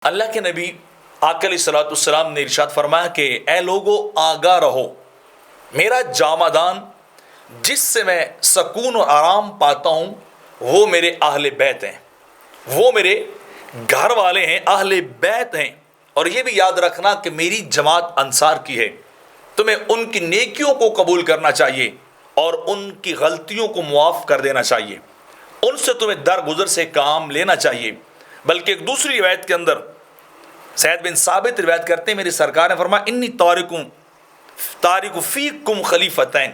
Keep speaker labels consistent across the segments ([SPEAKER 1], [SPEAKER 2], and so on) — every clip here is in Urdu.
[SPEAKER 1] اللہ کے نبی آقا علیہ الصلوۃ والسلام نے ارشاد فرمایا کہ اے لوگو آگاہ رہو، میرا جامدان جس سے میں سکون و آرام پاتا ہوں وہ میرے اہل بیت ہیں، وہ میرے گھر والے ہیں، اہل بیت ہیں۔ اور یہ بھی یاد رکھنا کہ میری جماعت انصار کی ہے، تمہیں ان کی نیکیوں کو قبول کرنا چاہیے اور ان کی غلطیوں کو معاف کر دینا چاہیے، ان سے تمہیں درگزر سے کام لینا چاہیے۔ بلکہ ایک دوسری روایت کے اندر سعید بن ثابت روایت کرتے ہیں، میری سرکار نے فرمایا انی تارک فیکم خلیفتین،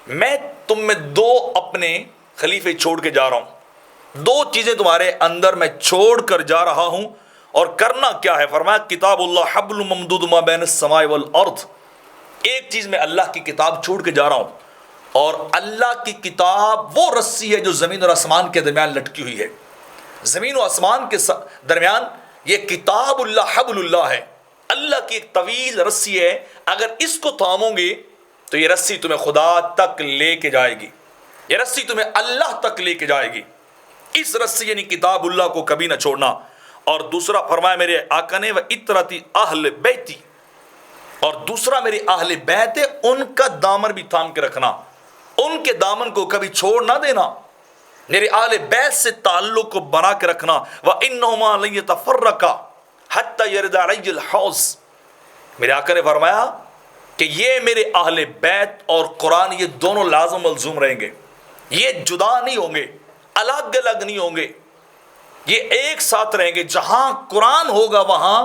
[SPEAKER 1] میں تم میں دو اپنے خلیفے چھوڑ کے جا رہا ہوں، دو چیزیں تمہارے اندر میں چھوڑ کر جا رہا ہوں۔ اور کرنا کیا ہے؟ فرمایا کتاب اللہ حبل ممدود ما بین السماء والارض، ایک چیز میں اللہ کی کتاب چھوڑ کے جا رہا ہوں، اور اللہ کی کتاب وہ رسی ہے جو زمین اور آسمان کے درمیان لٹکی ہوئی ہے۔ زمین و آسمان کے درمیان یہ کتاب اللہ حبل اللہ ہے، اللہ کی ایک طویل رسی ہے، اگر اس کو تھامو گے تو یہ رسی تمہیں خدا تک لے کے جائے گی، یہ رسی تمہیں اللہ تک لے کے جائے گی۔ اس رسی یعنی کتاب اللہ کو کبھی نہ چھوڑنا۔ اور دوسرا فرمایا میرے آقا نے وَإِتْرَةِ أَهْلِ بَيْتِ، اور دوسرا میرے اہل بیت ہے، ان کا دامن بھی تھام کے رکھنا، ان کے دامن کو کبھی چھوڑ نہ دینا، میرے اہل بیت سے تعلق کو بنا کے رکھنا۔ وَإِنَّهُمَا لَن يَتَفَرَّقَا حَتَّى يَرِدَ عَلَيَّ الْحَوْض، میرے آقا نے فرمایا کہ یہ میرے اہل بیت اور قرآن یہ دونوں لازم ملزوم رہیں گے، یہ جدا نہیں ہوں گے، الگ الگ نہیں ہوں گے، یہ ایک ساتھ رہیں گے۔ جہاں قرآن ہوگا وہاں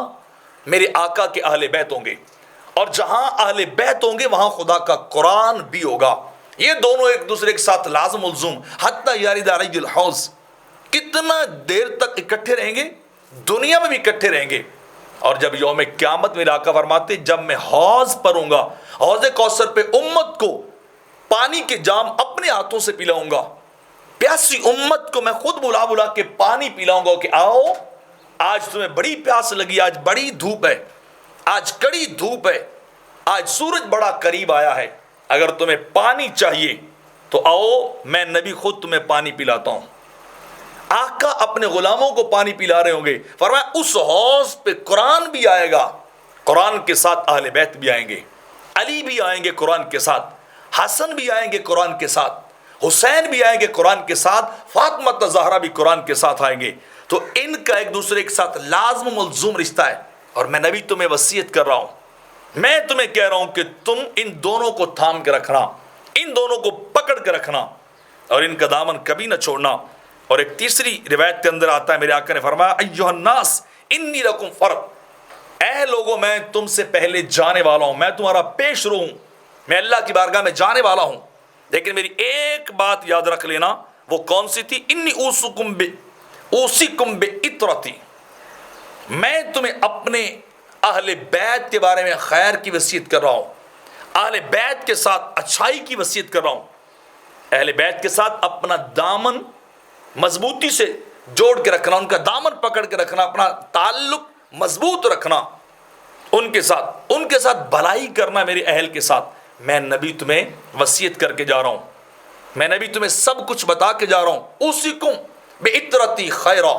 [SPEAKER 1] میرے آقا کے اہل بیت ہوں گے، اور جہاں اہل بیت ہوں گے وہاں خدا کا قرآن بھی ہوگا، یہ دونوں ایک دوسرے کے ساتھ لازم ملزوم۔ حتی یارد علی الحوض، کتنا دیر تک اکٹھے رہیں گے؟ دنیا میں بھی اکٹھے رہیں گے، اور جب یوم قیامت میرے آقا فرماتے جب میں حوض پر ہوں گا، حوض کوثر پہ امت کو پانی کے جام اپنے ہاتھوں سے پلاؤں گا، پیاسی امت کو میں خود بلا بلا کے پانی پلاؤں گا کہ آؤ آج تمہیں بڑی پیاس لگی، آج بڑی دھوپ ہے، آج کڑی دھوپ ہے، آج سورج بڑا قریب آیا ہے، اگر تمہیں پانی چاہیے تو آؤ میں نبی خود تمہیں پانی پلاتا ہوں۔ آقا اپنے غلاموں کو پانی پلا رہے ہوں گے، فرمایا اس حوض پہ قرآن بھی آئے گا، قرآن کے ساتھ اہل بیت بھی آئیں گے، علی بھی آئیں گے قرآن کے ساتھ، حسن بھی آئیں گے قرآن کے ساتھ، حسین بھی آئیں گے قرآن کے ساتھ، فاطمہ زہرا بھی قرآن کے ساتھ آئیں گے۔ تو ان کا ایک دوسرے کے ساتھ لازم ملزوم رشتہ ہے، اور میں نبی تمہیں وصیت کر رہا ہوں، میں تمہیں کہہ رہا ہوں کہ تم ان دونوں کو تھام کے رکھنا، ان دونوں کو پکڑ کے رکھنا، اور ان کا دامن کبھی نہ چھوڑنا۔ اور ایک تیسری روایت کے اندر آتا ہے میرے آقا نے فرمایا ایھا الناس انی لکم فرد، اے لوگوں میں تم سے پہلے جانے والا ہوں، میں تمہارا پیش رو ہوں، میں اللہ کی بارگاہ میں جانے والا ہوں، لیکن میری ایک بات یاد رکھ لینا، وہ کون سی تھی؟ انی اوصیکم بعطرتی، میں تمہیں اپنے اہل بیت کے بارے میں خیر کی وصیت کر رہا ہوں، اہل بیت کے ساتھ اچھائی کی وصیت کر رہا ہوں، اہل بیت کے ساتھ اپنا دامن مضبوطی سے جوڑ کے رکھنا، ان کا دامن پکڑ کے رکھنا، اپنا تعلق مضبوط رکھنا، ان کے ساتھ بھلائی کرنا، میرے اہل کے ساتھ۔ میں نبی تمہیں وصیت کر کے جا رہا ہوں، میں نبی تمہیں سب کچھ بتا کے جا رہا ہوں، اوصیکم بعطرتی خیرا،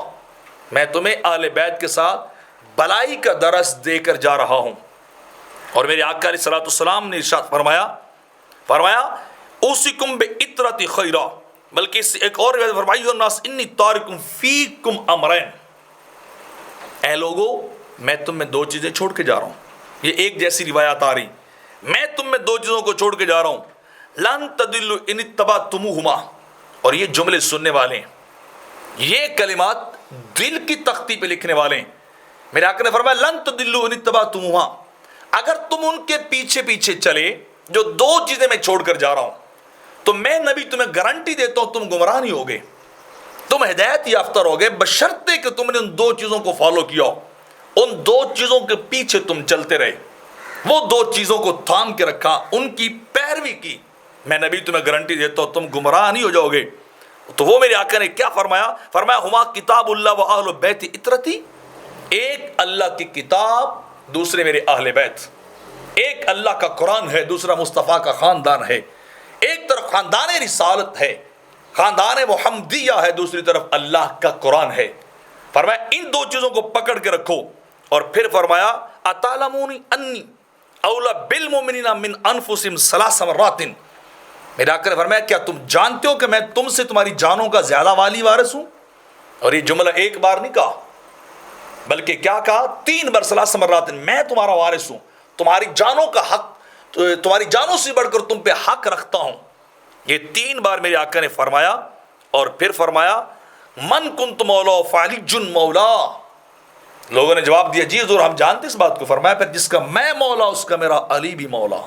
[SPEAKER 1] میں تمہیں اہل بیت کے ساتھ بھلائی کا درس دے کر جا رہا ہوں۔ اور میرے آقا علیہ الصلوۃ والسلام نے ارشاد فرمایا اوصیکم بعطرتی خیرا، بلکہ اس سے ایک اور روایت فرمائی الناس انی تارک فیکم امرین، اے لوگو میں تم میں دو چیزیں چھوڑ کے جا رہا ہوں، یہ ایک جیسی روایات آ رہی، میں تم میں دو چیزوں کو چھوڑ کے جا رہا ہوں، لن تضلوا ان اتبعتموہما، اور یہ جملے سننے والے ہیں، یہ کلمات دل کی تختی پہ لکھنے والے ہیں۔ میرے آقا نے فرمایا لن تضلوا ان اتبعتموہما، اگر تم ان کے پیچھے پیچھے چلے جو دو چیزیں میں چھوڑ کر جا رہا ہوں، تو میں نبی تمہیں گارنٹی دیتا ہوں تم گمراہ نہیں ہوگے، تم ہدایت یافتہ رہوگے، بشرطے کہ تم نے ان دو چیزوں کو فالو کیا، ان دو چیزوں کے پیچھے تم چلتے رہے، وہ دو چیزوں کو تھام کے رکھا، ان کی پیروی کی، میں نبی تمہیں گارنٹی دیتا ہوں تم گمراہ نہیں ہو جاؤ گے۔ تو وہ میرے آقا نے کیا فرمایا ہما کتاب اللہ و اہل بیت اطرتی، ایک اللہ کی کتاب، دوسرے میرے اہل بیت، ایک اللہ کا قرآن ہے، دوسرا مصطفیٰ کا خاندان ہے، ایک طرف خاندان رسالت ہے، خاندان محمدیہ ہے، دوسری طرف اللہ کا قرآن ہے۔ فرمایا ان دو چیزوں کو پکڑ کے رکھو، اور پھر فرمایا اتعلمون انی اولی بالمؤمنین من انفسہم ثلاث مرات، میرے آقا نے فرمایا کیا تم جانتے ہو کہ میں تم سے تمہاری جانوں کا زیادہ والی وارث ہوں؟ اور یہ جملہ ایک بار نہیں کہا بلکہ کیا کہا؟ 3 بار، ثلاث مرات، میں تمہارا وارث ہوں، تمہاری جانوں کا حق، تمہاری جانوں سے بڑھ کر تم پہ حق رکھتا ہوں، یہ 3 بار میرے آقا نے فرمایا۔ اور پھر فرمایا من کنت مولا فعلی مولا، لوگوں نے جواب دیا جی حضور ہم جانتے اس بات کو، فرمایا پھر جس کا میں مولا اس کا میرا علی بھی مولا۔